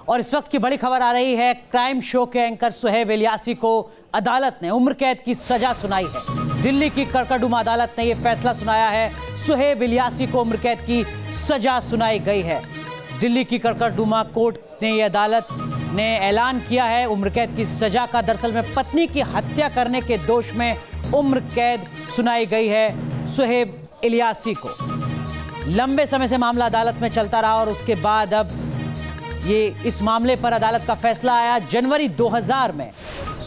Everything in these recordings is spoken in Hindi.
और इस वक्त की बड़ी खबर आ रही है, क्राइम शो के एंकर सुहेब इलियासी को अदालत ने उम्र कैद की सजा सुनाई है। दिल्ली की कड़कड़डूमा अदालत ने यह फैसला सुनाया है, सुहेब इलियासी को उम्र कैद की सजा सुनाई गई है। दिल्ली की कड़कड़डूमा कोर्ट ने यह अदालत ने ऐलान किया है उम्र कैद की सजा का। दरअसल में पत्नी की हत्या करने के दोष में उम्र कैद सुनाई गई है सुहेब इलियासी को। लंबे समय से मामला अदालत में चलता रहा और उसके बाद अब ये इस मामले पर अदालत का फैसला आया। जनवरी 2000 में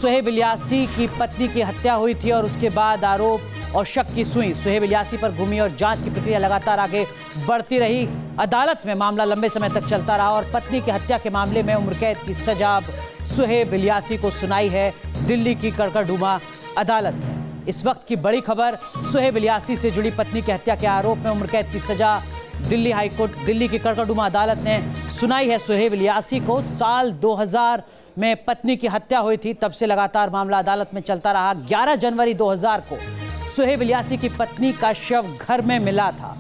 सुहेब इलियासी की पत्नी की हत्या हुई थी और उसके बाद आरोप और शक की सुई सुहेब इलियासी पर घूमी और जांच की प्रक्रिया लगातार आगे बढ़ती रही। अदालत में मामला लंबे समय तक चलता रहा और पत्नी की हत्या के मामले में उम्र कैद की सजा अब सुहेब इलियासी को सुनाई है दिल्ली की कड़कड़डूमा अदालत ने। इस वक्त की बड़ी खबर, सुहेब इलियासी से जुड़ी पत्नी की हत्या के आरोप में उम्र कैद की सजा दिल्ली हाईकोर्ट, दिल्ली की कड़कड़डूमा अदालत ने सुनाई है सुहेब इलियासी को। साल 2000 में पत्नी की हत्या हुई थी, तब से लगातार मामला अदालत में चलता रहा। 11 जनवरी 2000 को सुहेब इलियासी की पत्नी का शव घर में मिला था।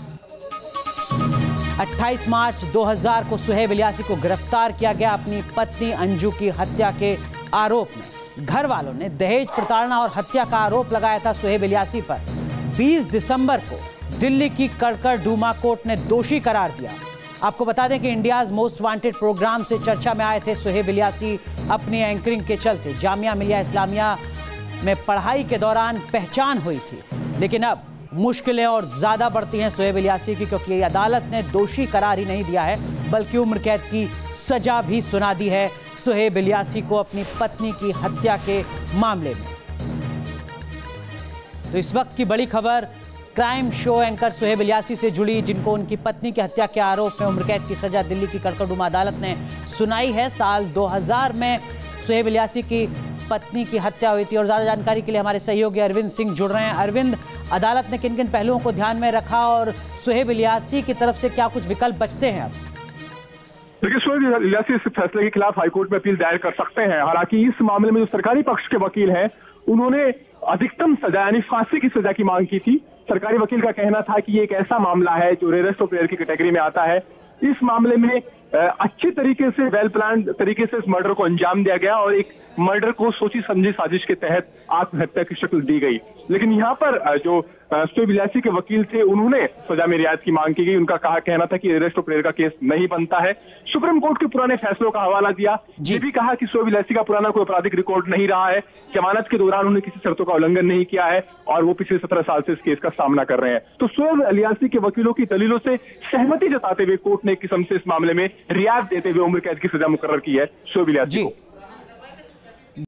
28 मार्च 2000 को सुहेब इलियासी को गिरफ्तार किया गया अपनी पत्नी अंजू की हत्या के आरोप में। घर वालों ने दहेज प्रताड़ना और हत्या का आरोप लगाया था सुहेब इलियासी पर। 20 दिसंबर को दिल्ली की कड़कड़डूमा कोर्ट ने दोषी करार दिया। आपको बता दें कि इंडियाज मोस्ट वांटेड प्रोग्राम से चर्चा में आए थे सुहेब इलियासी अपनी एंकरिंग के चलते। जामिया मिलिया इस्लामिया में पढ़ाई के दौरान पहचान हुई थी, लेकिन अब मुश्किलें और ज्यादा बढ़ती हैं सुहेब इलियासी की, क्योंकि अदालत ने दोषी करार ही नहीं दिया है बल्कि उम्र कैद की सजा भी सुना दी है सुहेब इलियासी को अपनी पत्नी की हत्या के मामले में। तो इस वक्त की बड़ी खबर, crime show anchor Suhaib Ilyasi से जुड़ी, जिनको उनकी पत्नी की हत्या के आरोप में उम्र कैद की सजा दिल्ली की कड़कड़डूमा अदालत ने सुनाई है। साल 2000 में सुहेब इलियासी की पत्नी की हत्या हुई थी। और ज्यादा जानकारी के लिए हमारे सहयोगी अरविंद सिंह जुड़ रहे हैं। अरविंद, अदालत ने किन किन पहलुओं को ध्यान में रखा और सुहेब इलियासी की तरफ से क्या कुछ विकल्प बचते हैं अब? देखिए, सुहेब इलियासी इस फैसले के खिलाफ हाईकोर्ट में अपील दायर कर सकते हैं। हालांकि इस मामले में जो सरकारी पक्ष के वकील हैं, उन्होंने अधिकतम सजा यानी फांसी की सजा की मांग की थी। सरकारी वकील का कहना था कि ये एक ऐसा मामला है जो रेयरेस्ट ऑफ रेयर की कैटेगरी में आता है। इस मामले में अच्छी तरीके से, वेल प्लान तरीके से इस मर्डर को अंजाम दिया गया और एक मर्डर को सोची समझी साजिश के तहत आत्महत्या की शक्ल दी गई। लेकिन यहाँ पर जो सुहेब इलियासी के वकील थे, उन्होंने सजा में रियायत की मांग की गई। उनका कहना था कि रेयरेस्ट ऑफ रेयर का केस नहीं बनता है। सुप्रीम कोर्ट के पुराने फैसलों का हवाला दिया, ये भी कहा कि सुहेब इलियासी का पुराना कोई आपराधिक रिकॉर्ड नहीं रहा है, जमानत के दौरान उन्होंने किसी शर्तों का उल्लंघन नहीं किया है और वो पिछले 17 साल से इस केस का सामना कर रहे हैं। तो सुहेब इलियासी के वकीलों की दलीलों से सहमति जताते हुए कोर्ट ने एक किस्म से इस मामले में रियायत देते हुए उम्र कैद की सजा मुकर्रर की है सुहेब इलियासी को।